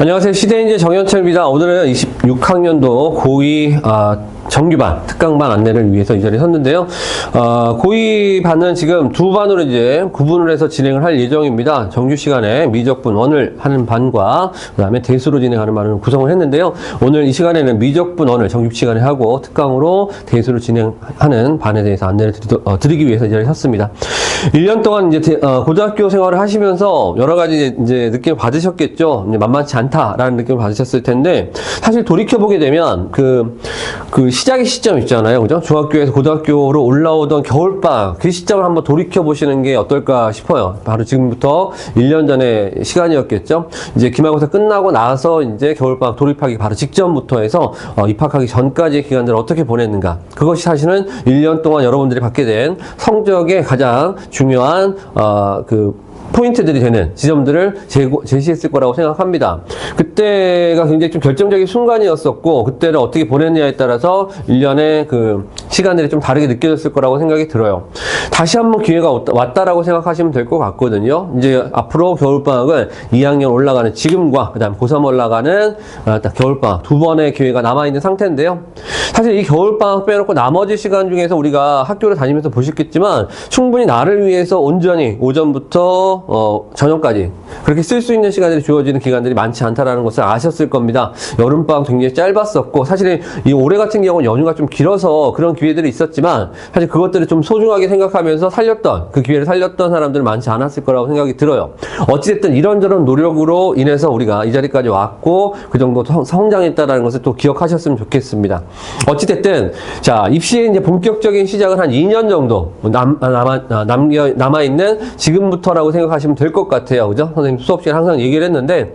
안녕하세요. 시대인재 정현철입니다. 오늘은 26학년도 고2 정규반, 특강반 안내를 위해서 이 자리에 섰는데요. 고2반은 지금 두 반으로 이제 구분을 해서 진행을 할 예정입니다. 정규 시간에 미적분 원을 하는 반과 그 다음에 대수로 진행하는 반을 구성을 했는데요. 오늘 이 시간에는 미적분 원을 정규 시간에 하고 특강으로 대수로 진행하는 반에 대해서 안내를 드리기 위해서 이 자리에 섰습니다. 1년 동안 이제 고등학교 생활을 하시면서 여러 가지 이제 느낌을 받으셨겠죠. 이제 만만치 않다라는 느낌을 받으셨을 텐데, 사실 돌이켜보게 되면 그 시작의 시점 있잖아요. 그죠? 중학교에서 고등학교로 올라오던 겨울방학, 그 시점을 한번 돌이켜보시는 게 어떨까 싶어요. 바로 지금부터 1년 전의 시간이었겠죠. 이제 기말고사 끝나고 나서 이제 겨울방학 돌입하기 바로 직전부터 해서 입학하기 전까지의 기간들을 어떻게 보냈는가. 그것이 사실은 1년 동안 여러분들이 받게 된 성적의 가장 중요한 포인트들이 되는 지점들을 제시했을 거라고 생각합니다. 그때가 굉장히 좀 결정적인 순간이었었고, 그때를 어떻게 보냈냐에 따라서 1년의 그 시간들이 좀 다르게 느껴졌을 거라고 생각이 들어요. 다시 한번 기회가 왔다라고 생각하시면 될 것 같거든요. 이제 앞으로 겨울방학은 2학년 올라가는 지금과 그 다음 고3 올라가는 겨울방학 두 번의 기회가 남아있는 상태인데요. 사실 이 겨울방학 빼놓고 나머지 시간 중에서 우리가 학교를 다니면서 보셨겠지만 충분히 나를 위해서 온전히 오전부터 저녁까지 그렇게 쓸 수 있는 시간들이 주어지는 기간들이 많지 않다라는 것을 아셨을 겁니다. 여름방학 굉장히 짧았었고, 사실 이 올해 같은 경우는 연휴가 좀 길어서 그런 기회들이 있었지만, 사실 그것들을 좀 소중하게 생각하면서 그 기회를 살렸던 사람들은 많지 않았을 거라고 생각이 들어요. 어찌됐든 이런저런 노력으로 인해서 우리가 이 자리까지 왔고, 그 정도 성장했다라는 것을 또 기억하셨으면 좋겠습니다. 어찌됐든, 자, 입시의 이제 본격적인 시작은 한 2년 정도 남아있는 지금부터라고 생각하시면 될 것 같아요. 그죠? 선생님 수업 시간에 항상 얘기를 했는데,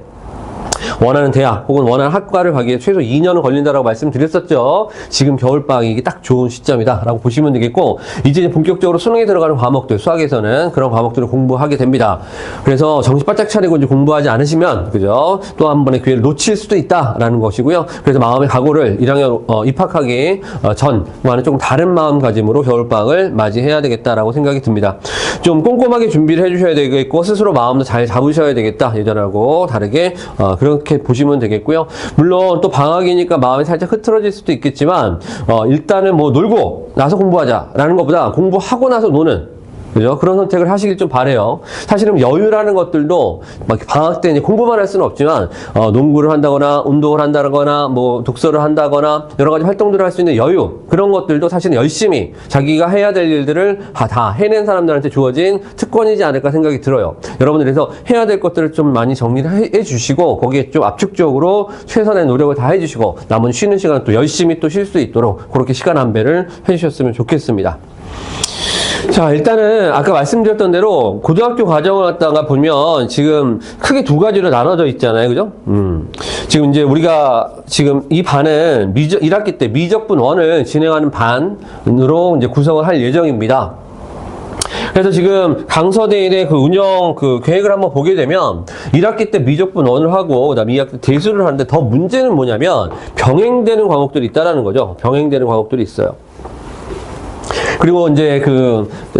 원하는 대학 혹은 원하는 학과를 가기 위해 최소 2년은 걸린다라고 말씀드렸었죠. 지금 겨울방학이 이게 딱 좋은 시점이다라고 보시면 되겠고, 이제 본격적으로 수능에 들어가는 과목들, 수학에서는 그런 과목들을 공부하게 됩니다. 그래서 정신 바짝 차리고 이제 공부하지 않으시면, 그죠? 또 한 번의 기회를 놓칠 수도 있다라는 것이고요. 그래서 마음의 각오를 1학년 입학하기 전과는 조금 다른 마음가짐으로 겨울방학을 맞이해야 되겠다라고 생각이 듭니다. 좀 꼼꼼하게 준비를 해주셔야 되겠고, 스스로 마음도 잘 잡으셔야 되겠다. 예전하고 다르게 그렇게 보시면 되겠고요. 물론 또 방학이니까 마음이 살짝 흐트러질 수도 있겠지만, 일단은 뭐 놀고 나서 공부하자라는 것보다 공부하고 나서 노는, 그죠? 그런 선택을 하시길 좀 바래요. 사실은 여유라는 것들도 막 방학 때 이제 공부만 할 수는 없지만, 농구를 한다거나 운동을 한다거나 뭐 독서를 한다거나 여러 가지 활동들을 할 수 있는 여유, 그런 것들도 사실은 열심히 자기가 해야 될 일들을 다 해낸 사람들한테 주어진 특권이지 않을까 생각이 들어요. 여러분들 그래서 해야 될 것들을 좀 많이 정리를 해 주시고, 거기에 좀 압축적으로 최선의 노력을 다 해 주시고, 남은 쉬는 시간 또 열심히 또 쉴 수 있도록 그렇게 시간 안배를 해 주셨으면 좋겠습니다. 자, 일단은 아까 말씀드렸던 대로 고등학교 과정을 갖다가 보면 지금 크게 두 가지로 나눠져 있잖아요. 그죠? 지금 이제 우리가 지금 이 반은 1학기 때 미적분 1을 진행하는 반으로 이제 구성을 할 예정입니다. 그래서 지금 강서대일의 그 운영 계획을 한번 보게 되면 1학기 때 미적분 1을 하고 그다음에 2학기 때 대수를 하는데, 더 문제는 뭐냐면 병행되는 과목들이 있다라는 거죠. 병행되는 과목들이 있어요. 그리고 이제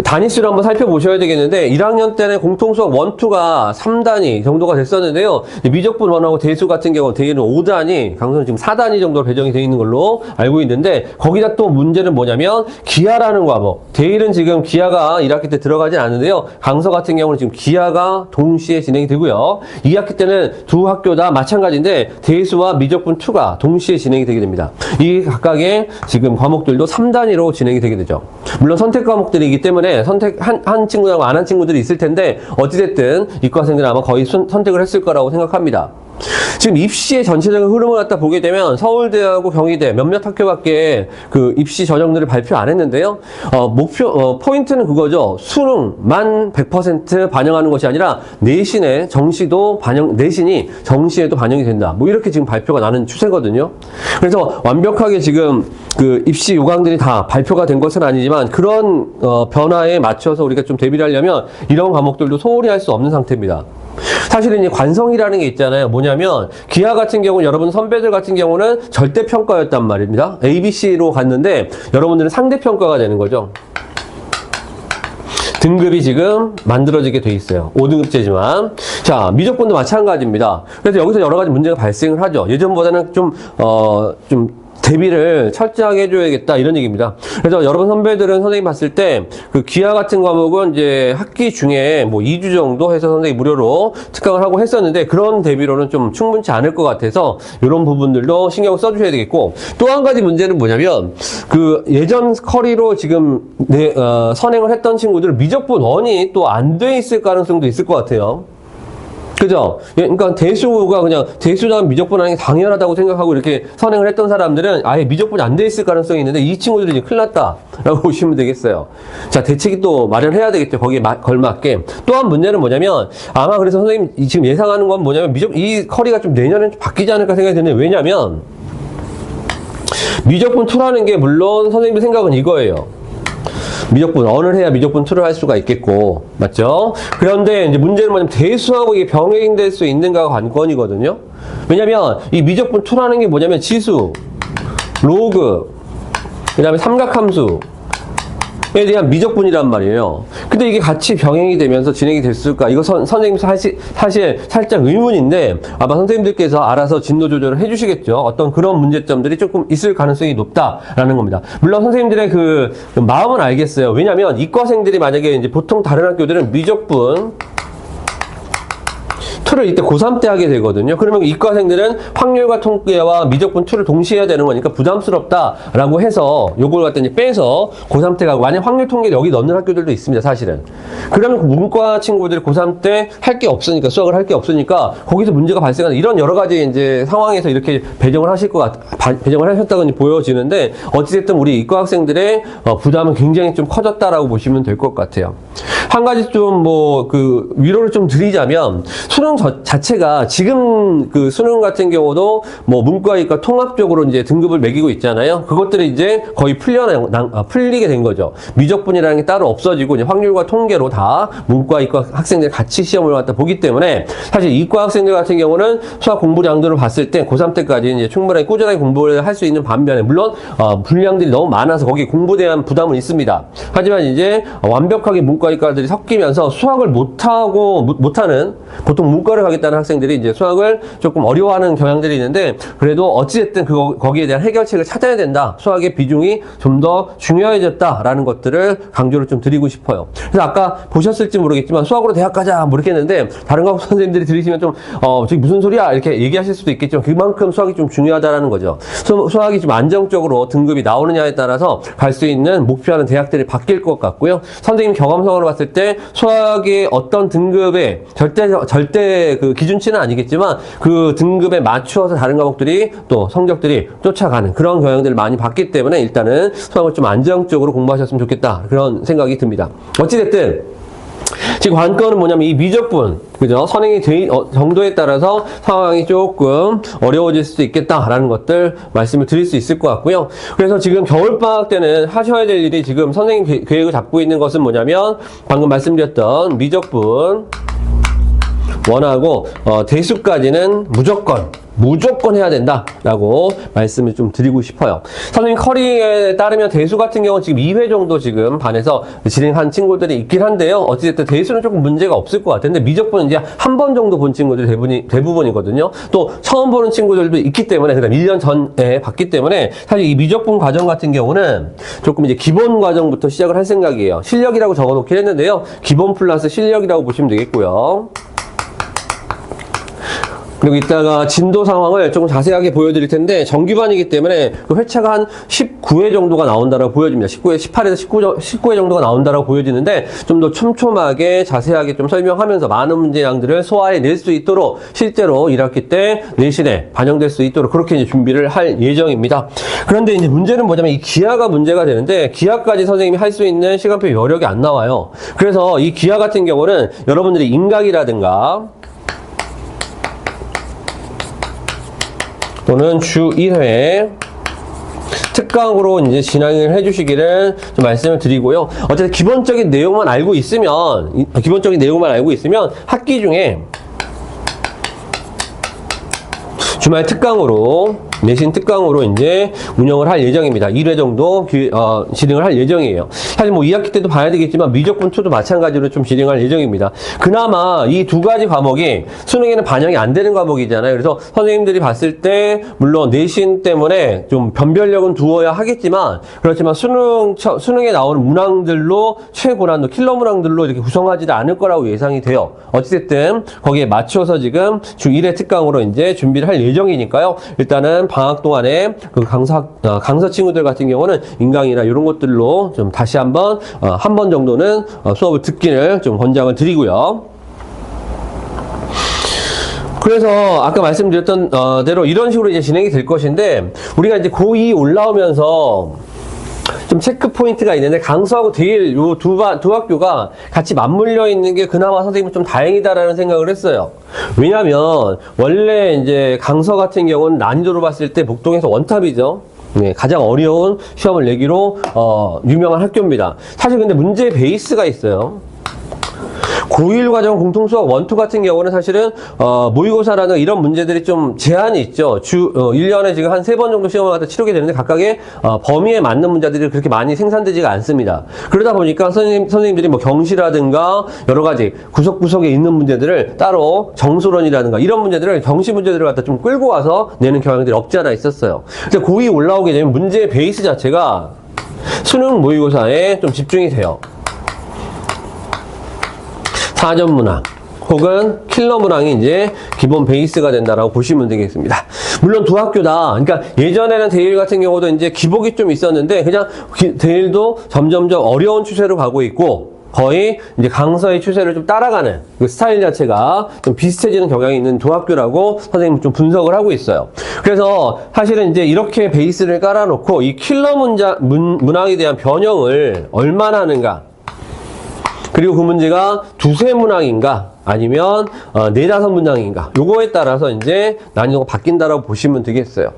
단위수를 한번 살펴보셔야 되겠는데, 1학년 때는 공통수학 1, 2가 3단위 정도가 됐었는데요. 미적분 1하고 대수 같은 경우는 대일은 5단위, 강서는 지금 4단위 정도로 배정이 되어 있는 걸로 알고 있는데, 거기다 또 문제는 뭐냐면 기하라는 과목. 대일은 지금 기하가 1학기 때 들어가진 않는데요. 강서 같은 경우는 지금 기하가 동시에 진행이 되고요. 2학기 때는 두 학교 다 마찬가지인데 대수와 미적분 2가 동시에 진행이 되게 됩니다. 이 각각의 지금 과목들도 3단위로 진행이 되게 되죠. 물론 선택 과목들이기 때문에 한 친구하고 안 한 친구들이 있을 텐데, 어찌됐든 이과생들은 아마 거의 선택을 했을 거라고 생각합니다. 지금 입시의 전체적인 흐름을 갖다 보게 되면 서울대하고 경희대 몇몇 학교밖에 그 입시 전형들을 발표 안 했는데요. 포인트는 그거죠. 수능만 100% 반영하는 것이 아니라 내신이 정시에도 반영이 된다. 뭐 이렇게 지금 발표가 나는 추세거든요. 그래서 완벽하게 지금 그 입시 요강들이 다 발표가 된 것은 아니지만, 그런 변화에 맞춰서 우리가 좀 대비를 하려면 이런 과목들도 소홀히 할 수 없는 상태입니다. 사실은 이 관성이라는 게 있잖아요. 뭐냐면 기하 같은 경우는 여러분 선배들 같은 경우는 절대평가였단 말입니다. ABC로 갔는데 여러분들은 상대평가가 되는 거죠. 등급이 지금 만들어지게 돼 있어요. 5등급제지만. 자, 미적분도 마찬가지입니다. 그래서 여기서 여러 가지 문제가 발생을 하죠. 예전보다는 좀 대비를 철저하게 해줘야겠다 이런 얘기입니다. 그래서 여러분 선배들은 선생님 봤을 때 그 기하 같은 과목은 이제 학기 중에 뭐 2주 정도 해서 선생님 무료로 특강을 하고 했었는데 그런 대비로는 좀 충분치 않을 것 같아서 이런 부분들도 신경을 써주셔야 되겠고 또 한 가지 문제는 뭐냐면 그 예전 커리로 지금 선행을 했던 친구들 미적분 원이 또 안 돼 있을 가능성도 있을 것 같아요. 그죠? 그러니까 대수가 그냥 대수랑 미적분 하는 게 당연하다고 생각하고 이렇게 선행을 했던 사람들은 아예 미적분이 안 돼 있을 가능성이 있는데 이 친구들이 이제 큰일 났다라고 보시면 되겠어요. 자, 대책이 또 마련해야 되겠죠. 거기에 걸맞게. 또 한 문제는 뭐냐면 아마 그래서 선생님 지금 예상하는 건 뭐냐면 이 커리가 좀 내년에 좀 바뀌지 않을까 생각이 드는데 왜냐면 미적분 2라는 게 물론 선생님들 생각은 이거예요. 미적분 언을 해야 미적분 2를 할 수가 있겠고 맞죠? 그런데 이제 문제는 뭐냐면 대수하고 이게 병행될 수 있는가가 관건이거든요. 왜냐면 이 미적분 2라는 게 뭐냐면 지수, 로그, 그 다음에 삼각함수 에 대한 미적분이란 말이에요. 근데 이게 같이 병행이 되면서 진행이 됐을까? 이거 선생님 사실 살짝 의문인데 아마 선생님들께서 알아서 진도 조절을 해주시겠죠. 어떤 그런 문제점들이 조금 있을 가능성이 높다라는 겁니다. 물론 선생님들의 그 마음은 알겠어요. 왜냐면 이과생들이 만약에 이제 보통 다른 학교들은 미적분 2를 이때 고3 때 하게 되거든요. 그러면 이과생들은 확률과 통계와 미적분 2를 동시에 해야 되는 거니까 부담스럽다라고 해서 요걸 갖다 이제 빼서 고3 때 가고 만약 확률 통계를 여기 넣는 학교들도 있습니다, 사실은. 그러면 문과 친구들이 고3 때 할 게 없으니까, 수학을 할 게 없으니까 거기서 문제가 발생하는 이런 여러 가지 이제 상황에서 이렇게 배정을 배정을 하셨다고 보여지는데 어찌됐든 우리 이과 학생들의 부담은 굉장히 좀 커졌다라고 보시면 될 것 같아요. 한 가지 좀 그 위로를 좀 드리자면 수능 자체가 지금 그 수능 같은 경우도 뭐 문과 이과 통합적으로 이제 등급을 매기고 있잖아요. 그것들이 이제 거의 풀리게 된 거죠. 미적분이라는 게 따로 없어지고 이제 확률과 통계로 다 문과 이과 학생들 같이 시험을 갖다 보기 때문에 사실 이과 학생들 같은 경우는 수학 공부 양도를 봤을 때 고3 때까지 이제 충분하게 꾸준하게 공부를 할 수 있는 반면에 물론 분량들이 너무 많아서 거기에 공부에 대한 부담은 있습니다. 하지만 이제 완벽하게 문과 이과들이 섞이면서 수학을 못하는 보통 문과를 가겠다는 학생들이 이제 수학을 조금 어려워하는 경향들이 있는데 그래도 어찌됐든 거기에 대한 해결책을 찾아야 된다. 수학의 비중이 좀 더 중요해졌다라는 것들을 강조를 좀 드리고 싶어요. 그래서 아까 보셨을지 모르겠지만 수학으로 대학 가자 뭐 이렇게 했는데 다른 과목 선생님들이 들으시면 좀 저기 무슨 소리야 이렇게 얘기하실 수도 있겠지만 그만큼 수학이 좀 중요하다라는 거죠. 수학이 좀 안정적으로 등급이 나오느냐에 따라서 갈 수 있는 목표하는 대학들이 바뀔 것 같고요. 선생님 경험성으로 봤을 때 수학의 어떤 등급에 절대 그 기준치는 아니겠지만 그 등급에 맞추어서 다른 과목들이 또 성적들이 쫓아가는 그런 경향들을 많이 봤기 때문에 일단은 수학을 좀 안정적으로 공부하셨으면 좋겠다 그런 생각이 듭니다. 어찌됐든 지금 관건은 뭐냐면 이 미적분 그죠? 선행이 정도에 따라서 상황이 조금 어려워질 수도 있겠다라는 것들 말씀을 드릴 수 있을 것 같고요. 그래서 지금 겨울방학 때는 하셔야 될 일이 지금 선생님 계획을 잡고 있는 것은 뭐냐면 방금 말씀드렸던 미적분 원하고 대수까지는 무조건 해야 된다라고 말씀을 좀 드리고 싶어요. 선생님 커리에 따르면 대수 같은 경우는 지금 2회 정도 지금 반에서 진행한 친구들이 있긴 한데요. 어찌됐든 대수는 조금 문제가 없을 것 같은데 미적분은 이제 한 번 정도 본 친구들이 대부분이거든요. 또 처음 보는 친구들도 있기 때문에 그다음 1년 전에 봤기 때문에 사실 이 미적분 과정 같은 경우는 조금 이제 기본 과정부터 시작을 할 생각이에요. 실력이라고 적어놓긴 했는데요. 기본 플러스 실력이라고 보시면 되겠고요. 그리고 이따가 진도 상황을 조금 자세하게 보여드릴 텐데 정규반이기 때문에 그 회차가 한 19회 정도가 나온다라고 보여집니다. 18에서 19회 정도가 나온다라고 보여지는데 좀 더 촘촘하게 자세하게 좀 설명하면서 많은 문제량들을 소화해낼 수 있도록 실제로 1학기 때 내신에 반영될 수 있도록 그렇게 이제 준비를 할 예정입니다. 그런데 이제 문제는 뭐냐면 이 기하가 문제가 되는데 기하까지 선생님이 할 수 있는 시간표 여력이 안 나와요. 그래서 이 기하 같은 경우는 여러분들이 인각이라든가 또는 주 1회 특강으로 이제 진행을 해주시기를 좀 말씀을 드리고요. 어쨌든 기본적인 내용만 알고 있으면 학기 중에 주말 특강으로 내신 특강으로 이제 운영을 할 예정입니다. 1회 정도 진행을 할 예정이에요. 사실 뭐 2학기 때도 봐야 되겠지만 미적분 2도 마찬가지로 좀 진행할 예정입니다. 그나마 이 두 가지 과목이 수능에는 반영이 안 되는 과목이잖아요. 그래서 선생님들이 봤을 때 물론 내신 때문에 좀 변별력은 두어야 하겠지만 그렇지만 수능에 나오는 문항들로 최고난도 킬러 문항들로 이렇게 구성하지도 않을 거라고 예상이 돼요. 어찌됐든 거기에 맞춰서 지금 주 1회 특강으로 이제 준비를 할 예정이니까요. 일단은 방학 동안에 그 강사 친구들 같은 경우는 인강이나 이런 것들로 좀 다시 한번 한 번 정도는 수업을 듣기를 좀 권장을 드리고요. 그래서 아까 말씀드렸던 대로 이런 식으로 이제 진행이 될 것인데 우리가 이제 고2 올라오면서 좀 체크 포인트가 있는데 강서하고 대일 요 두 학교가 같이 맞물려 있는 게 그나마 선생님은 좀 다행이다라는 생각을 했어요. 왜냐면 원래 이제 강서 같은 경우는 난이도로 봤을 때 복동에서 원탑이죠. 네, 가장 어려운 시험을 내기로 유명한 학교입니다. 사실 근데 문제 베이스가 있어요. 고1 과정 공통수학 1, 2 같은 경우는 사실은 모의고사라는 이런 문제들이 좀 제한이 있죠. 1년에 지금 한 3번 정도 시험을 갖다 치르게 되는데 각각의 범위에 맞는 문제들이 그렇게 많이 생산되지가 않습니다. 그러다 보니까 선생님들이 뭐 경시라든가 여러 가지 구석구석에 있는 문제들을 따로 정수론이라든가 이런 문제들을 경시 문제들을 갖다 좀 끌고 와서 내는 경향들이 없지 않아 있었어요. 근데 고2 올라오게 되면 문제의 베이스 자체가 수능 모의고사에 좀 집중이 돼요. 사전 문항 혹은 킬러 문항이 이제 기본 베이스가 된다라고 보시면 되겠습니다. 물론 두 학교다. 그러니까 예전에는 대일 같은 경우도 이제 기복이 좀 있었는데 그냥 대일도 점점점 어려운 추세로 가고 있고 거의 이제 강서의 추세를 좀 따라가는 그 스타일 자체가 좀 비슷해지는 경향이 있는 두 학교라고 선생님은 좀 분석을 하고 있어요. 그래서 사실은 이제 이렇게 베이스를 깔아놓고 이 킬러 문항에 대한 변형을 얼마나 하는가 그리고 그 문제가 두세 문항인가 아니면 4-5문항인가 요거에 따라서 이제 난이도가 바뀐다라고 보시면 되겠어요.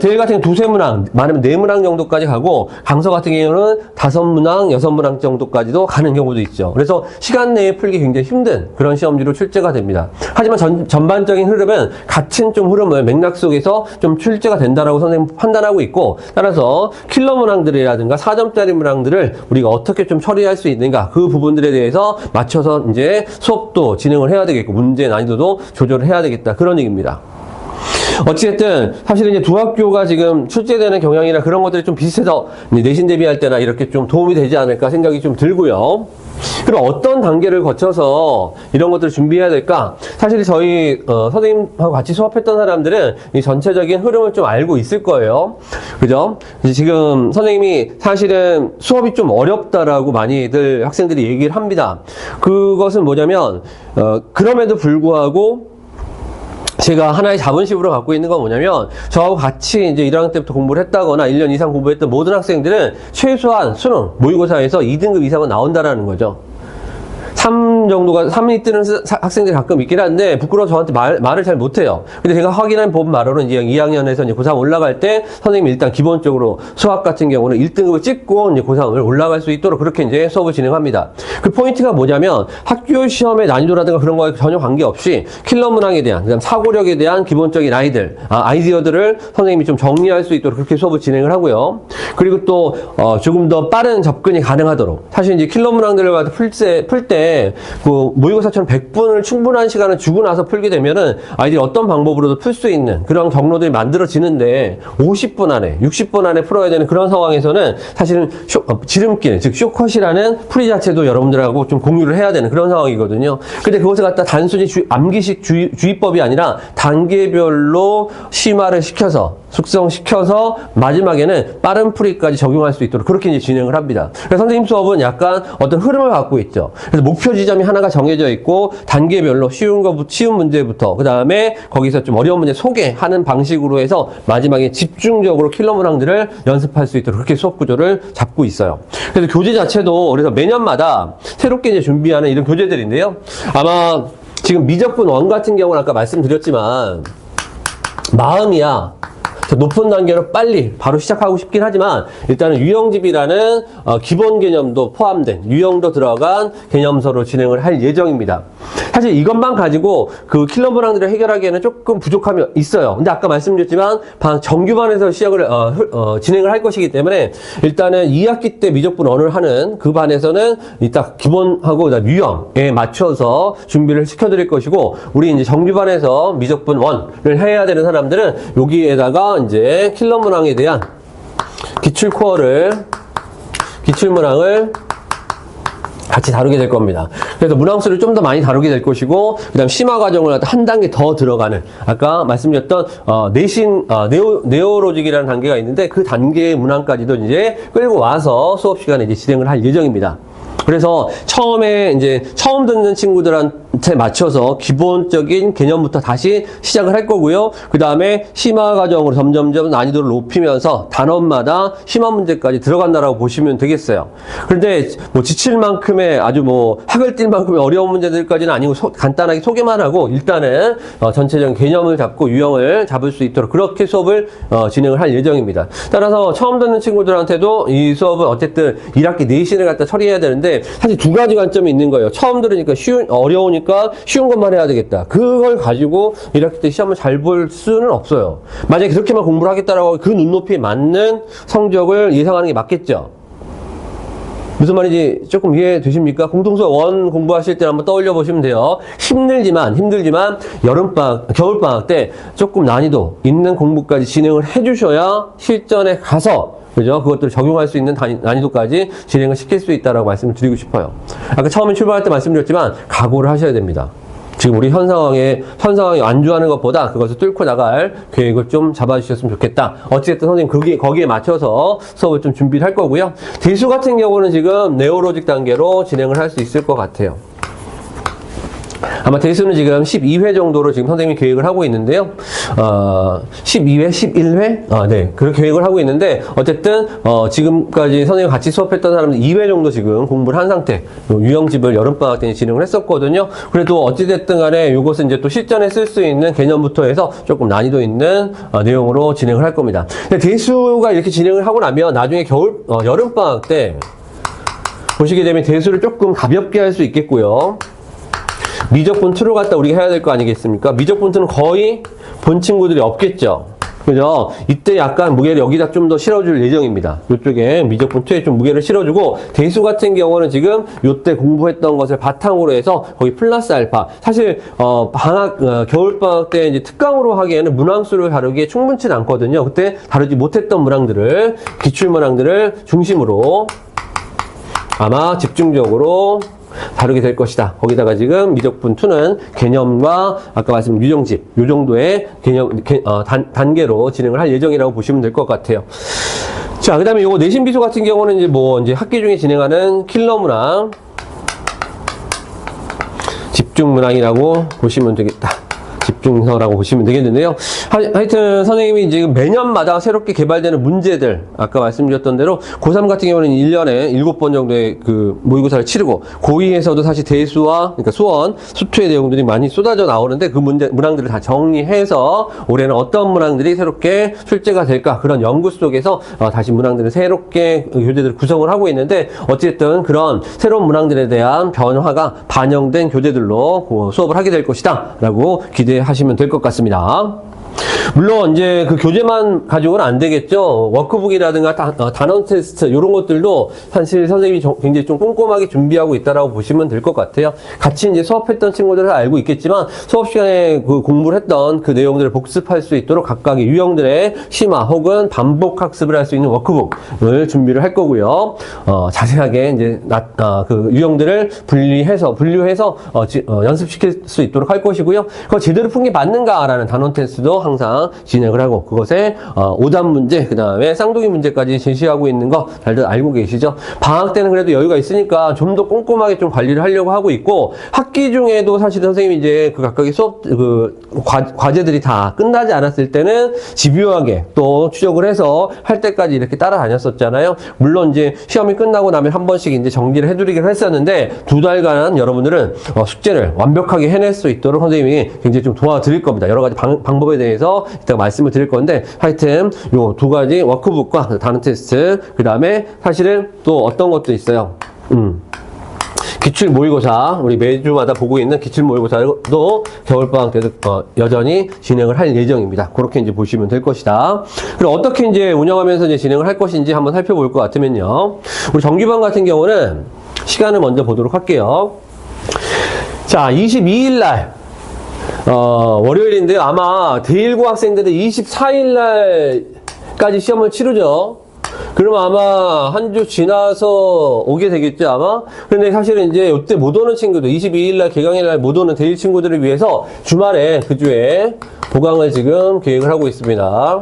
대일 같은 경우는 두세 문항, 많으면 4문항 정도까지 가고 강서 같은 경우는 5문항, 6문항 정도까지도 가는 경우도 있죠. 그래서 시간 내에 풀기 굉장히 힘든 그런 시험지로 출제가 됩니다. 하지만 전반적인 흐름은 같은 좀 흐름을 맥락 속에서 좀 출제가 된다라고 선생님 판단하고 있고 따라서 킬러 문항들이라든가 4점짜리 문항들을 우리가 어떻게 좀 처리할 수 있는가 그 부분들에 대해서 맞춰서 이제 수업도 진행을 해야 되겠고 문제 난이도도 조절을 해야 되겠다 그런 얘기입니다. 어찌됐든 사실은 이제 두 학교가 지금 출제되는 경향이나 그런 것들이 좀 비슷해서 내신 대비할 때나 이렇게 좀 도움이 되지 않을까 생각이 좀 들고요. 그럼 어떤 단계를 거쳐서 이런 것들을 준비해야 될까? 사실 저희 선생님하고 같이 수업했던 사람들은 이 전체적인 흐름을 좀 알고 있을 거예요. 그죠? 지금 선생님이 사실은 수업이 좀 어렵다라고 많이들 학생들이 얘기를 합니다. 그것은 뭐냐면 그럼에도 불구하고 제가 하나의 자본심으로 갖고 있는 건 뭐냐면 저하고 같이 이제 1학년 때부터 공부를 했다거나 1년 이상 공부했던 모든 학생들은 최소한 수능 모의고사에서 2등급 이상은 나온다라는 거죠. 3이 뜨는 학생들이 가끔 있긴 한데 부끄러워 저한테 말을 잘 못해요. 근데 제가 확인한 본 바로는 이제 2학년에서 이제 고3 올라갈 때 선생님이 일단 기본적으로 수학 같은 경우는 1등급을 찍고 이제 고3을 올라갈 수 있도록 그렇게 이제 수업을 진행합니다. 그 포인트가 뭐냐면 학교 시험의 난이도라든가 그런 거에 전혀 관계없이 킬러 문항에 대한 그다음 사고력에 대한 기본적인 아이디어들을 선생님이 좀 정리할 수 있도록 그렇게 수업을 진행을 하고요. 그리고 또 조금 더 빠른 접근이 가능하도록 사실 이제 킬러 문항들을 풀 때 그 모의고사처럼 100분을 충분한 시간을 주고 나서 풀게 되면은 아이들이 어떤 방법으로도 풀 수 있는 그런 경로들이 만들어지는데 50분 안에 60분 안에 풀어야 되는 그런 상황에서는 사실은 지름길 즉 쇼컷이라는 풀이 자체도 여러분들하고 좀 공유를 해야 되는 그런 상황이거든요. 근데 그것을 갖다 단순히 암기식 주의법이 아니라 단계별로 심화를 시켜서 숙성시켜서 마지막에는 빠른 풀이까지 적용할 수 있도록 그렇게 이제 진행을 합니다. 그래서 선생님 수업은 약간 어떤 흐름을 갖고 있죠. 그래서 목표 지점이 하나가 정해져 있고 단계별로 쉬운 문제부터 그 다음에 거기서 좀 어려운 문제 소개하는 방식으로 해서 마지막에 집중적으로 킬러 문항들을 연습할 수 있도록 그렇게 수업 구조를 잡고 있어요. 그래서 교재 자체도 그래서 매년마다 새롭게 이제 준비하는 이런 교재들인데요. 아마 지금 미적분 1 같은 경우는 아까 말씀드렸지만 마음이야. 높은 단계로 빨리 바로 시작하고 싶긴 하지만 일단은 유형집이라는 기본 개념도 포함된 유형도 들어간 개념서로 진행을 할 예정입니다. 사실 이것만 가지고 그 킬러 문항들을 해결하기에는 조금 부족함이 있어요. 근데 아까 말씀드렸지만 정규반에서 시작을 진행을 할 것이기 때문에 일단은 2학기 때 미적분 원을 하는 그 반에서는 이따 기본하고 그다음 유형에 맞춰서 준비를 시켜드릴 것이고, 우리 이제 정규반에서 미적분 원을 해야 되는 사람들은 여기에다가 이제 킬러 문항에 대한 기출 문항을 같이 다루게 될 겁니다. 그래서 문항수를 좀 더 많이 다루게 될 것이고, 그 다음 심화 과정을 한 단계 더 들어가는, 아까 말씀드렸던 네오로직이라는 단계가 있는데 그 단계의 문항까지도 이제 끌고 와서 수업 시간에 이제 진행을 할 예정입니다. 그래서 처음에 이제 처음 듣는 친구들한테 맞춰서 기본적인 개념부터 다시 시작을 할 거고요. 그 다음에 심화 과정으로 점점점 난이도를 높이면서 단원마다 심화 문제까지 들어간다라고 보시면 되겠어요. 그런데 뭐 지칠 만큼의 아주 뭐 학을 띨 만큼의 어려운 문제들까지는 아니고 간단하게 소개만 하고 일단은 전체적인 개념을 잡고 유형을 잡을 수 있도록 그렇게 수업을 진행을 할 예정입니다. 따라서 처음 듣는 친구들한테도 이 수업은 어쨌든 1학기 내신을 갖다 처리해야 되는데, 사실 두 가지 관점이 있는 거예요. 처음 들으니까 어려우니까 쉬운 것만 해야 되겠다. 그걸 가지고 1학기 때 시험을 잘 볼 수는 없어요. 만약에 그렇게만 공부를 하겠다라고 그 눈높이에 맞는 성적을 예상하는 게 맞겠죠. 무슨 말인지 조금 이해되십니까? 공통수업 원 공부하실 때 한번 떠올려 보시면 돼요. 힘들지만 겨울방학 때 조금 난이도 있는 공부까지 진행을 해주셔야 실전에 가서 그죠? 그것들을 적용할 수 있는 난이도까지 진행을 시킬 수 있다라고 말씀을 드리고 싶어요. 아까 처음에 출발할 때 말씀드렸지만 각오를 하셔야 됩니다. 지금 우리 현 상황에 안주하는 것보다 그것을 뚫고 나갈 계획을 좀 잡아주셨으면 좋겠다. 어찌됐든 선생님 거기에 맞춰서 수업을 좀 준비를 할 거고요. 대수 같은 경우는 지금 네오로직 단계로 진행을 할 수 있을 것 같아요. 아마 대수는 지금 12회 정도로 지금 선생님이 계획을 하고 있는데요. 12회, 11회? 네. 그렇게 계획을 하고 있는데, 어쨌든, 지금까지 선생님 같이 수업했던 사람들 2회 정도 지금 공부를 한 상태. 유형집을 여름방학 때 진행을 했었거든요. 그래도 어찌됐든 간에 이것은 이제 또 실전에 쓸 수 있는 개념부터 해서 조금 난이도 있는 내용으로 진행을 할 겁니다. 근데 대수가 이렇게 진행을 하고 나면 나중에 여름방학 때 보시게 되면 대수를 조금 가볍게 할 수 있겠고요. 미적분 2로 갖다 우리가 해야 될 거 아니겠습니까? 미적분 2는 거의 본 친구들이 없겠죠. 그죠? 이때 약간 무게를 여기다 좀 더 실어줄 예정입니다. 이쪽에 미적분 2에 좀 무게를 실어주고, 대수 같은 경우는 지금 요때 공부했던 것을 바탕으로 해서 거기 플러스 알파. 사실, 겨울방학 때 이제 특강으로 하기에는 문항수를 다루기에 충분치 않거든요. 그때 다루지 못했던 문항들을, 기출문항들을 중심으로 아마 집중적으로 다루게 될 것이다. 거기다가 지금 미적분 2는 개념과 아까 말씀드린 유형집, 요 정도의 단계로 진행을 할 예정이라고 보시면 될 것 같아요. 자, 그 다음에 요거 내신 비소 같은 경우는 이제 학기 중에 진행하는 킬러 문항, 집중 문항이라고 보시면 되겠다. 집중서라고 보시면 되겠는데요. 하여튼 선생님이 이제 매년마다 새롭게 개발되는 문제들, 아까 말씀드렸던 대로 고3 같은 경우는 1년에 7번 정도의 그 모의고사를 치르고, 고2에서도 사실 대수와 그러니까 수원, 수투의 내용들이 많이 쏟아져 나오는데 그 문항들을 다 정리해서 올해는 어떤 문항들이 새롭게 출제가 될까, 그런 연구 속에서 다시 문항들을 새롭게 교재들을 구성을 하고 있는데, 어쨌든 그런 새로운 문항들에 대한 변화가 반영된 교재들로 수업을 하게 될 것이다 라고 기대하시면 될 것 같습니다. 물론 이제 그 교재만 가지고는 안 되겠죠. 워크북이라든가 단원 테스트 이런 것들도 사실 선생님이 굉장히 좀 꼼꼼하게 준비하고 있다라고 보시면 될 것 같아요. 같이 이제 수업했던 친구들은 알고 있겠지만 수업 시간에 그 공부를 했던 그 내용들을 복습할 수 있도록 각각의 유형들의 심화 혹은 반복 학습을 할 수 있는 워크북을 준비를 할 거고요. 자세하게 이제 그 유형들을 분류해서 연습시킬 수 있도록 할 것이고요. 그거 제대로 푼 게 맞는가라는 단원 테스트도 항상 진행을 하고, 그것에 오답 문제, 그 다음에 쌍둥이 문제까지 제시하고 있는 거 잘들 알고 계시죠? 방학 때는 그래도 여유가 있으니까 좀 더 꼼꼼하게 좀 관리를 하려고 하고 있고, 학기 중에도 사실 선생님이 이제 그 각각의 수업 과제들이 다 끝나지 않았을 때는 집요하게 또 추적을 해서 할 때까지 이렇게 따라다녔었잖아요. 물론 이제 시험이 끝나고 나면 한 번씩 이제 정리를 해드리기로 했었는데, 2달간 여러분들은 숙제를 완벽하게 해낼 수 있도록 선생님이 굉장히 좀 도와드릴 겁니다. 여러 가지 방법에 대해서 이따가 말씀을 드릴 건데, 하여튼 요 2가지 워크북과 단원 테스트, 그 다음에 사실은 또 어떤 것도 있어요. 기출 모의고사, 우리 매주마다 보고 있는 기출 모의고사도 겨울방학 때도 여전히 진행을 할 예정입니다. 그렇게 이제 보시면 될 것이다. 그리고 어떻게 이제 운영하면서 이제 진행을 할 것인지 한번 살펴볼 것 같으면요. 우리 정규반 같은 경우는 시간을 먼저 보도록 할게요. 자, 22일 날, 월요일인데요. 아마 대1고 학생들은 24일 날까지 시험을 치르죠. 그러면 아마 한 주 지나서 오게 되겠죠, 아마? 근데 사실은 이제 이때 못 오는 친구들, 22일날 개강일날 못 오는 대1 친구들을 위해서 주말에 그 주에 보강을 지금 계획을 하고 있습니다.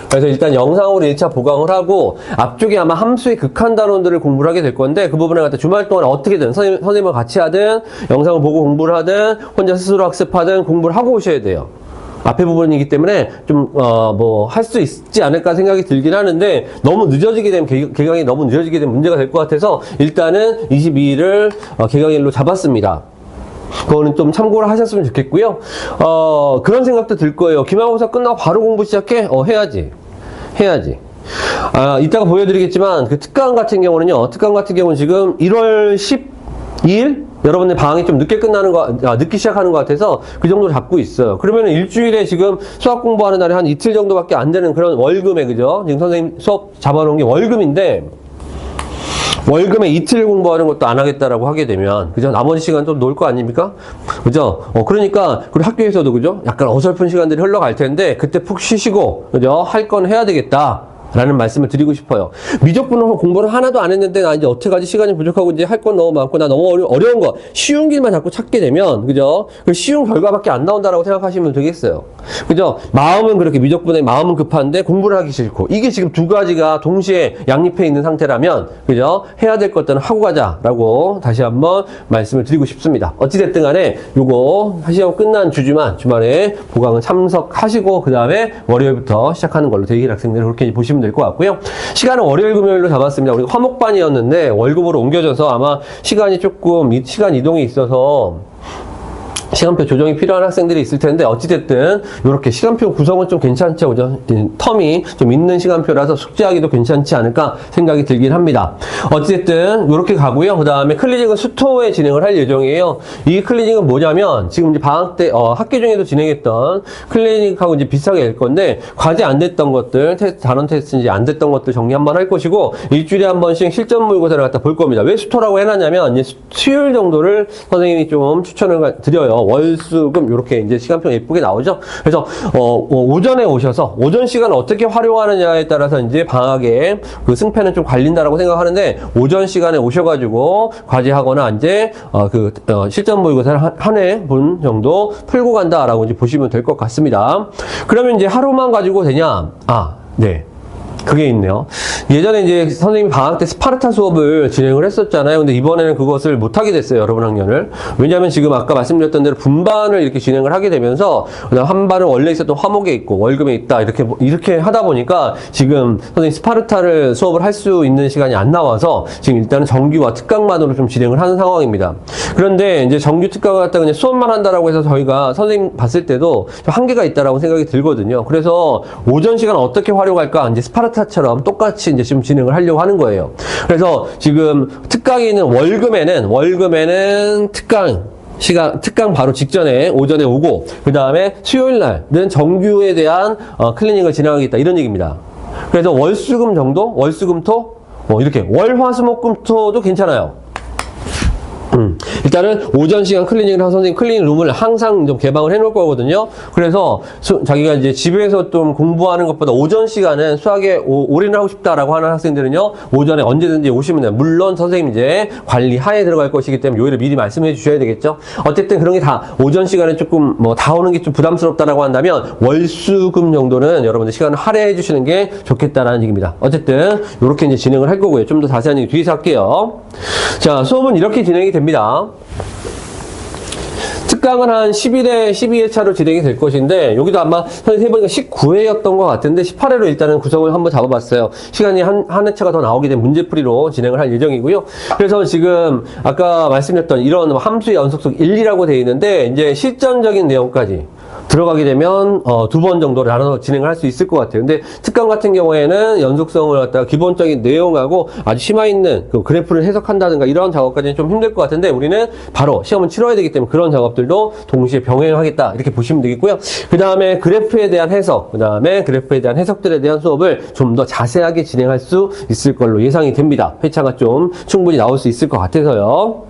그래서 일단 영상으로 1차 보강을 하고 앞쪽에 아마 함수의 극한 단원들을 공부를 하게 될 건데 그 부분을 갖다 주말 동안 어떻게든 선생님과 같이 하든 영상을 보고 공부를 하든 혼자 스스로 학습하든 공부를 하고 오셔야 돼요. 앞에 부분이기 때문에 좀 할 수 있지 않을까 생각이 들긴 하는데 너무 늦어지게 되면 개강이 너무 늦어지게 되면 문제가 될 것 같아서 일단은 22일을 개강일로 잡았습니다. 그거는 좀 참고를 하셨으면 좋겠고요. 그런 생각도 들 거예요. 기말고사 끝나고 바로 공부 시작해? 해야지. 이따가 보여드리겠지만 그 특강 같은 경우는요. 특강 같은 경우는 지금 1월 12일 여러분들 방학이 좀 늦게 늦게 시작하는 것 같아서 그 정도 잡고 있어요. 그러면 일주일에 지금 수학 공부하는 날에 한 이틀 정도밖에 안 되는 그런 월금에, 그죠? 지금 선생님 수업 잡아놓은 게 월금인데, 월금에 이틀 공부하는 것도 안 하겠다라고 하게 되면, 그죠? 나머지 시간 좀 놀 거 아닙니까? 그죠? 그러니까, 그리고 학교에서도, 그죠? 약간 어설픈 시간들이 흘러갈 텐데, 그때 푹 쉬시고, 그죠? 할 건 해야 되겠다. 라는 말씀을 드리고 싶어요. 미적분을 공부를 하나도 안 했는데 나 이제 어떡하지 시간이 부족하고 이제 할 건 너무 많고 나 너무 어려운 거 쉬운 길만 자꾸 찾게 되면 그죠? 그 쉬운 결과밖에 안 나온다라고 생각하시면 되겠어요. 그죠? 마음은 그렇게 미적분에 마음은 급한데 공부를 하기 싫고 이게 지금 두 가지가 동시에 양립해 있는 상태라면 그죠? 해야 될 것들은 하고 가자라고 다시 한번 말씀을 드리고 싶습니다. 어찌됐든 간에 요거 시험 끝난 주말에 보강을 참석하시고 그 다음에 월요일부터 시작하는 걸로 대일 학생들 그렇게 보시면 될 것 같고요. 시간은 월요일 금요일로 잡았습니다. 우리 화목반이었는데 월급으로 옮겨져서 아마 시간이 조금 시간 이동이 있어서 시간표 조정이 필요한 학생들이 있을 텐데 어찌됐든 이렇게 시간표 구성은 좀 괜찮죠, 그죠? 텀이 좀 있는 시간표라서 숙제하기도 괜찮지 않을까 생각이 들긴 합니다. 어찌됐든 이렇게 가고요. 그 다음에 클리닉은 수토에 진행을 할 예정이에요. 이 클리닉은 뭐냐면 지금 이제 방학 때 학기 중에도 진행했던 클리닉하고 이제 비슷하게 될 건데 과제 안 됐던 것들, 단원 테스트 이제 안 됐던 것들 정리 한번 할 것이고 일주일에 한 번씩 실전 모의고사를 갖다 볼 겁니다. 왜 수토라고 해놨냐면 이제 수요일 정도를 선생님이 좀 추천을 드려요. 월수금 이렇게 이제 시간표 예쁘게 나오죠. 그래서 오전에 오셔서 오전 시간을 어떻게 활용하느냐에 따라서 이제 방학에 그 승패는 좀 갈린다라고 생각하는데 오전 시간에 오셔가지고 과제하거나 이제 실전 모의고사를 한 해 분 정도 풀고 간다라고 이제 보시면 될 것 같습니다. 그러면 이제 하루만 가지고 되냐? 네. 그게 있네요. 예전에 이제 선생님이 방학 때 스파르타 수업을 진행을 했었잖아요. 근데 이번에는 그것을 못하게 됐어요. 여러분 학년을. 왜냐하면 지금 아까 말씀드렸던 대로 분반을 이렇게 진행을 하게 되면서 한 반은 원래 있었던 화목에 있고 월금에 있다. 이렇게 하다 보니까 지금 선생님 스파르타를 수업을 할 수 있는 시간이 안 나와서 지금 일단은 정규와 특강만으로 좀 진행을 하는 상황입니다. 그런데 이제 정규 특강을 갖다가 그냥 수업만 한다라고 해서 저희가 선생님 봤을 때도 좀 한계가 있다라고 생각이 들거든요. 그래서 오전 시간 어떻게 활용할까? 이제 스파르타처럼 똑같이 이제 지금 진행을 하려고 하는 거예요. 그래서 지금 특강이 있는 월금에는 특강 바로 직전에 오전에 오고 그 다음에 수요일 날은 정규에 대한 클리닉을 진행하겠다 이런 얘기입니다. 그래서 월수금 정도, 월수금토 이렇게 월화수목금토도 괜찮아요. 일단은 오전 시간 클리닉을 한 선생님 클리닉 룸을 항상 좀 개방을 해 놓을 거거든요. 그래서 자기가 이제 집에서 좀 공부하는 것보다 오전 시간은 수학에 올인을 하고 싶다라고 하는 학생들은요, 오전에 언제든지 오시면 돼요. 물론 선생님 이제 관리 하에 들어갈 것이기 때문에 요일을 미리 말씀해 주셔야 되겠죠. 어쨌든 그런 게 다 오전 시간에 조금 다 오는 게 좀 부담스럽다라고 한다면 월수금 정도는 여러분들 시간을 할애해 주시는 게 좋겠다라는 얘기입니다. 어쨌든 이렇게 이제 진행을 할 거고요. 좀 더 자세한 얘기 뒤에서 할게요. 자, 수업은 이렇게 진행이 됩니다. 특강은 한 11회, 12회차로 진행이 될 것인데 여기도 아마 선생님 해보니까 19회였던 것 같은데 18회로 일단은 구성을 한번 잡아봤어요. 시간이 한 회차가 더 나오게 된 문제풀이로 진행을 할 예정이고요. 그래서 지금 아까 말씀드렸던 이런 함수의 연속성 1, 2라고 되어 있는데 이제 실전적인 내용까지 들어가게 되면 2번 정도 나눠서 진행을 할 수 있을 것 같아요. 근데 특강 같은 경우에는 연속성을 갖다가 기본적인 내용하고 아주 심화 있는 그 그래프를 해석한다든가 이런 작업까지는 좀 힘들 것 같은데 우리는 바로 시험을 치러야 되기 때문에 그런 작업들도 동시에 병행하겠다 이렇게 보시면 되겠고요. 그 다음에 그래프에 대한 해석, 그 다음에 그래프에 대한 해석들에 대한 수업을 좀 더 자세하게 진행할 수 있을 걸로 예상이 됩니다. 회차가 좀 충분히 나올 수 있을 것 같아서요.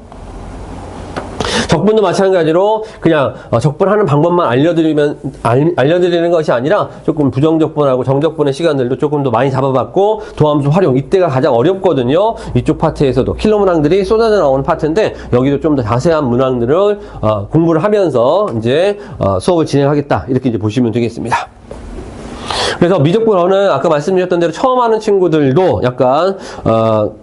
적분도 마찬가지로 그냥 적분하는 방법만 알려드리는 것이 아니라 조금 부정적분하고 정적분의 시간들도 조금 더 많이 잡아봤고 도함수 활용 이때가 가장 어렵거든요. 이쪽 파트에서도 킬러 문항들이 쏟아져 나오는 파트인데 여기도 좀 더 자세한 문항들을 공부를 하면서 이제 수업을 진행하겠다 이렇게 이제 보시면 되겠습니다. 그래서 미적분어는 아까 말씀드렸던 대로 처음 하는 친구들도 약간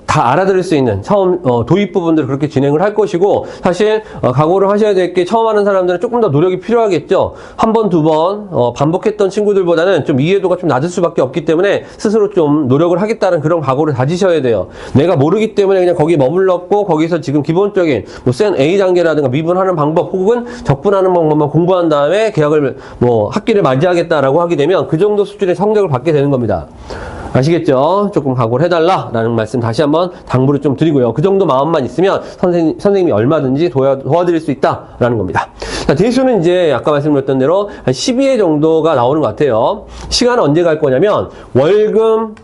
다 알아들을 수 있는 처음 도입 부분들을 그렇게 진행을 할 것이고 사실 각오를 하셔야 될 게 처음 하는 사람들은 조금 더 노력이 필요하겠죠. 한 번, 두 번 반복했던 친구들보다는 좀 이해도가 좀 낮을 수밖에 없기 때문에 스스로 좀 노력을 하겠다는 그런 각오를 다지셔야 돼요. 내가 모르기 때문에 그냥 거기에 머물렀고 거기서 지금 기본적인 뭐 센 A 단계라든가 미분하는 방법 혹은 적분하는 방법만 공부한 다음에 계약을 학기를 맞이하겠다라고 하게 되면 그 정도 수준의 성적을 받게 되는 겁니다. 아시겠죠? 조금 각오를 해달라라는 말씀 다시 한번 당부를 좀 드리고요. 그 정도 마음만 있으면 선생님이 얼마든지 도와드릴 수 있다라는 겁니다. 자, 대수는 이제 아까 말씀드렸던 대로 한 12회 정도가 나오는 것 같아요. 시간은 언제 갈 거냐면 월금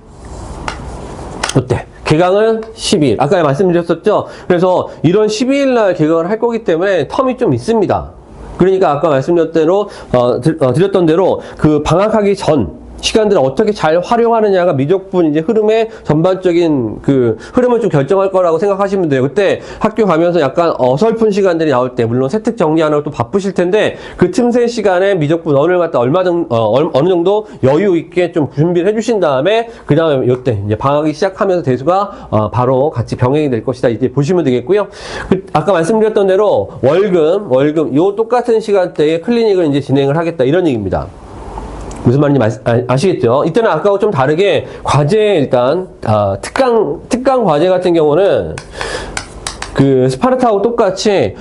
어때? 개강은 12일. 아까 말씀드렸었죠? 그래서 이런 12일 날 개강을 할 거기 때문에 텀이 좀 있습니다. 그러니까 아까 드렸던 대로 그 방학하기 전 시간들을 어떻게 잘 활용하느냐가 미적분 이제 흐름의 전반적인 그 흐름을 좀 결정할 거라고 생각하시면 돼요. 그때 학교 가면서 약간 어설픈 시간들이 나올 때 물론 세특 정리하느라 또 바쁘실 텐데 그 틈새 시간에 미적분 언을 갖다 어느 정도 여유 있게 좀 준비를 해주신 다음에 그 다음에 이때 이제 방학이 시작하면서 대수가 바로 같이 병행이 될 것이다 이제 보시면 되겠고요. 아까 말씀드렸던 대로 월금 요 똑같은 시간대에 클리닉을 이제 진행을 하겠다 이런 얘기입니다. 무슨 말인지 아시겠죠? 이때는 아까하고 좀 다르게 과제 일단 특강 과제 같은 경우는 그 스파르타하고 똑같이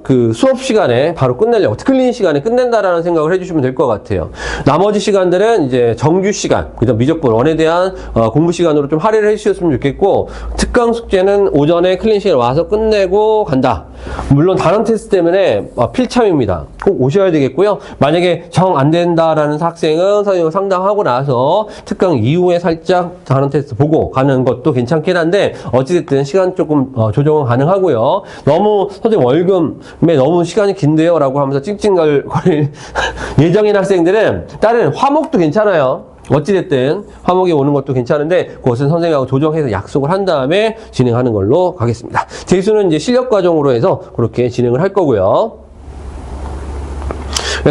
그 수업 시간에 바로 끝내려고 클리닉 시간에 끝낸다라는 생각을 해주시면 될 것 같아요. 나머지 시간들은 이제 정규 시간, 그다음 미적분 원에 대한 공부 시간으로 좀 할애를 해주셨으면 좋겠고 특강 숙제는 오전에 클리닉 시간에 와서 끝내고 간다. 물론 단원 테스트 때문에 필참입니다. 꼭 오셔야 되겠고요. 만약에 정 안 된다라는 학생은 선생님과 상담하고 나서 특강 이후에 살짝 단원 테스트 보고 가는 것도 괜찮긴 한데 어찌됐든 시간 조금 조정은 가능하고요. 너무 선생님 월급에 너무 시간이 긴데요 라고 하면서 찡찡거릴 예정인 학생들은 다른 화목도 괜찮아요. 어찌됐든 화목이 오는 것도 괜찮은데 그것은 선생님하고 조정해서 약속을 한 다음에 진행하는 걸로 가겠습니다. 재수는 이제 실력 과정으로 해서 그렇게 진행을 할 거고요.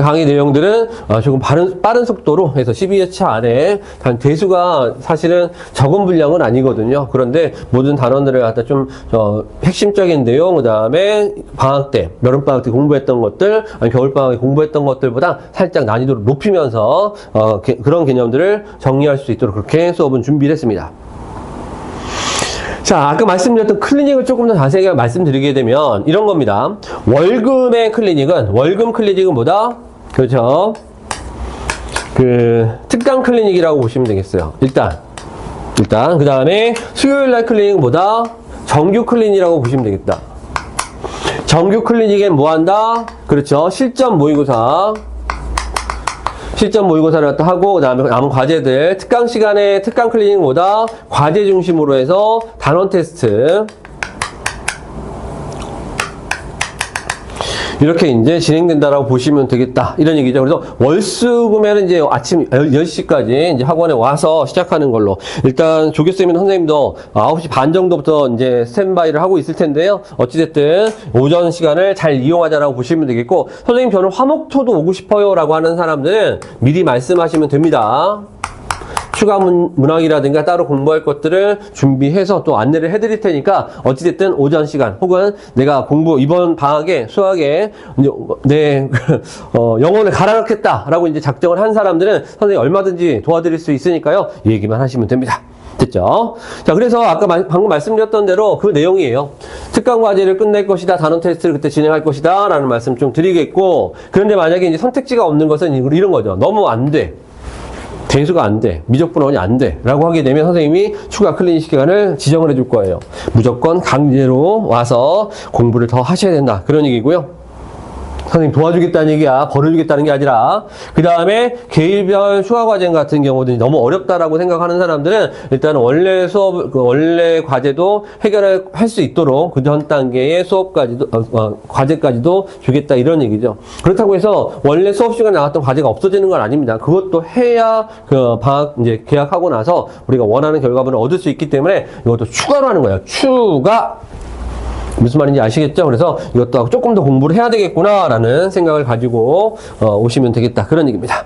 강의 내용들은 조금 빠른 속도로 해서 12회차 안에 단 대수가 사실은 적은 분량은 아니거든요. 그런데 모든 단원들을 갖다 좀 핵심적인 내용, 그 다음에 방학 때, 여름방학 때 공부했던 것들, 아니 겨울방학에 공부했던 것들보다 살짝 난이도를 높이면서 그런 개념들을 정리할 수 있도록 그렇게 수업은 준비를 했습니다. 자, 아까 말씀드렸던 클리닉을 조금 더 자세하게 말씀드리게 되면 이런 겁니다. 월금 클리닉은 뭐다? 그렇죠. 그 특강 클리닉이라고 보시면 되겠어요. 일단 그 다음에 수요일 날 클리닉은 뭐다? 정규 클리닉이라고 보시면 되겠다. 정규 클리닉엔 뭐 한다? 그렇죠. 실전 모의고사를 갖다 하고, 그 다음에 남은 과제들, 특강 시간에 특강 클리닉 뭐다? 과제 중심으로 해서 단원 테스트. 이렇게 이제 진행된다라고 보시면 되겠다. 이런 얘기죠. 그래서 월수금에는 이제 아침 10시까지 이제 학원에 와서 시작하는 걸로. 일단 조교쌤이나 선생님도 9시 반 정도부터 이제 스탠바이를 하고 있을 텐데요. 어찌됐든 오전 시간을 잘 이용하자라고 보시면 되겠고, 선생님 저는 화목토도 오고 싶어요 라고 하는 사람들은 미리 말씀하시면 됩니다. 추가 문항이라든가 따로 공부할 것들을 준비해서 또 안내를 해드릴 테니까 어찌됐든 오전 시간 혹은 내가 이번 방학에 수학에 내 영혼을 갈아넣겠다라고 이제 작정을 한 사람들은 선생님이 얼마든지 도와드릴 수 있으니까요. 이 얘기만 하시면 됩니다. 됐죠? 자, 그래서 아까 방금 말씀드렸던 대로 그 내용이에요. 특강 과제를 끝낼 것이다. 단원 테스트를 그때 진행할 것이다. 라는 말씀 좀 드리겠고, 그런데 만약에 이제 선택지가 없는 것은 이런 거죠. 너무 안 돼. 대수가 안 돼. 미적분원이 안 돼. 라고 하게 되면 선생님이 추가 클리닉 시간을 지정을 해줄 거예요. 무조건 강제로 와서 공부를 더 하셔야 된다. 그런 얘기고요. 선생님 도와주겠다는 얘기야. 벌어주겠다는 게 아니라. 그 다음에 개일별 추가 과제 같은 경우도 너무 어렵다라고 생각하는 사람들은 일단 원래 수업, 원래 과제도 해결할 수 있도록 그 전 단계의 수업까지도, 과제까지도 주겠다 이런 얘기죠. 그렇다고 해서 원래 수업 시간에 나왔던 과제가 없어지는 건 아닙니다. 그것도 해야 그 방학 이제 개학하고 나서 우리가 원하는 결과물을 얻을 수 있기 때문에 이것도 추가로 하는 거예요. 추가. 무슨 말인지 아시겠죠? 그래서 이것도 조금 더 공부를 해야 되겠구나 라는 생각을 가지고 오시면 되겠다 그런 얘기입니다.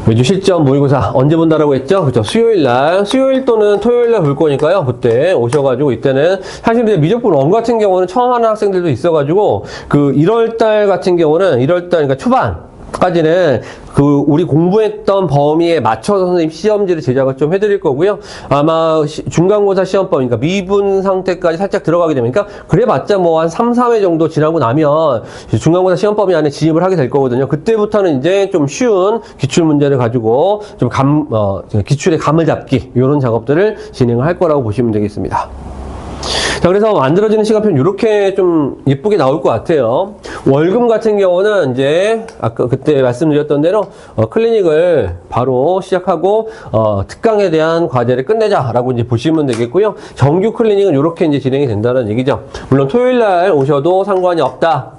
매주 실전 모의고사 언제 본다라고 했죠? 그죠? 수요일 또는 토요일날 볼 거니까요. 그때 오셔가지고 이때는 사실 이제 미적분 원 같은 경우는 처음 하는 학생들도 있어가지고 그 1월달 같은 경우는 1월달 그러니까 초반까지는 그 우리 공부했던 범위에 맞춰서 선생님 시험지를 제작을 좀 해드릴 거고요. 아마 중간고사 시험법, 그러니까 미분 상태까지 살짝 들어가게 되면, 그러니까 그래봤자 뭐 한 3, 4회 정도 지나고 나면 중간고사 시험법이 안에 진입을 하게 될 거거든요. 그때부터는 이제 좀 쉬운 기출 문제를 가지고 좀 기출의 감을 잡기 이런 작업들을 진행을 할 거라고 보시면 되겠습니다. 자, 그래서 만들어지는 시간표는 이렇게 좀 예쁘게 나올 것 같아요. 월금 같은 경우는 이제 아까 그때 말씀드렸던 대로 클리닉을 바로 시작하고 특강에 대한 과제를 끝내자라고 이제 보시면 되겠고요. 정규 클리닉은 이렇게 이제 진행이 된다는 얘기죠. 물론 토요일 날 오셔도 상관이 없다.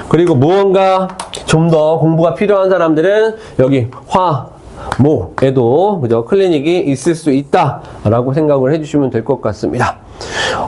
그리고 무언가 좀 더 공부가 필요한 사람들은 여기 모에도 그죠 클리닉이 있을 수 있다라고 생각을 해주시면 될 것 같습니다.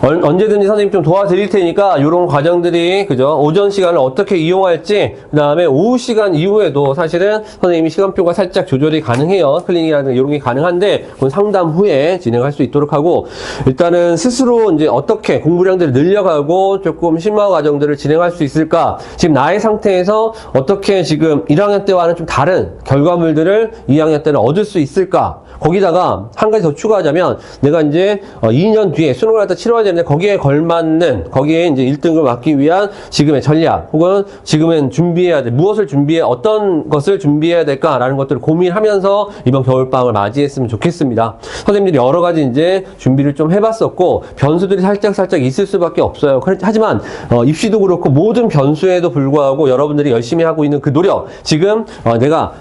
언제든지 선생님 좀 도와드릴 테니까 이런 과정들이 그죠 오전 시간을 어떻게 이용할지 그 다음에 오후 시간 이후에도 사실은 선생님이 시간표가 살짝 조절이 가능해요. 클리닉이라든가 이런 게 가능한데 그건 상담 후에 진행할 수 있도록 하고 일단은 스스로 이제 어떻게 공부량들을 늘려가고 조금 심화 과정들을 진행할 수 있을까 지금 나의 상태에서 어떻게 지금 1학년 때와는 좀 다른 결과물들을 2학년 때는 얻을 수 있을까 거기다가 한 가지 더 추가하자면 내가 이제 2년 뒤에 수능을 갖다 치러야 되는데 거기에 걸맞는 거기에 이제 1등급을 받기 위한 지금의 전략 혹은 지금은 준비해야 돼 무엇을 준비해 어떤 것을 준비해야 될까라는 것들을 고민하면서 이번 겨울방학을 맞이했으면 좋겠습니다. 선생님들이 여러 가지 이제 준비를 좀 해봤었고 변수들이 살짝 있을 수밖에 없어요. 하지만 입시도 그렇고 모든 변수에도 불구하고 여러분들이 열심히 하고 있는 그 노력 지금 내가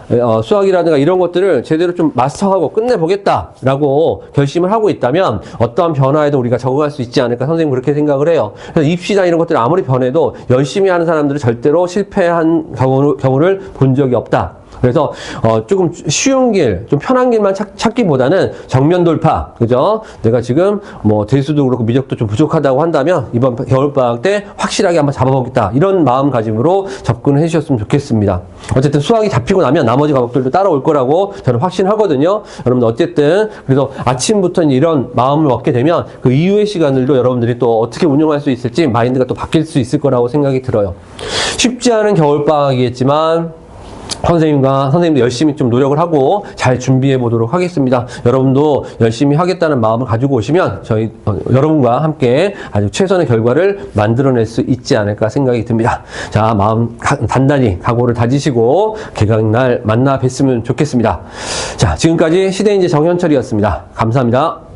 수학이라든가 이런 것들을 제대로 좀 마스터하고 끝내보겠다라고 결심을 하고 있다면 어떠한 변화에도 우리가 적응할 수 있지 않을까 선생님 그렇게 생각을 해요. 그래서 입시나 이런 것들이 아무리 변해도 열심히 하는 사람들은 절대로 실패한 경우를 본 적이 없다. 그래서 조금 쉬운 길, 좀 편한 길만 찾기보다는 정면 돌파, 그죠? 내가 지금 뭐 대수도 그렇고 미적도 좀 부족하다고 한다면 이번 겨울방학 때 확실하게 한번 잡아보겠다 이런 마음가짐으로 접근을 해주셨으면 좋겠습니다. 어쨌든 수학이 잡히고 나면 나머지 과목들도 따라올 거라고 저는 확신하거든요. 여러분 어쨌든 그래서 아침부터 이런 마음을 먹게 되면 그 이후의 시간들도 여러분들이 또 어떻게 운영할 수 있을지 마인드가 또 바뀔 수 있을 거라고 생각이 들어요. 쉽지 않은 겨울방학이겠지만 선생님도 열심히 좀 노력을 하고 잘 준비해 보도록 하겠습니다. 여러분도 열심히 하겠다는 마음을 가지고 오시면 저희 여러분과 함께 아주 최선의 결과를 만들어낼 수 있지 않을까 생각이 듭니다. 자, 마음 단단히 각오를 다지시고 개강날 만나 뵀으면 좋겠습니다. 자, 지금까지 시대인재 정현철이었습니다. 감사합니다.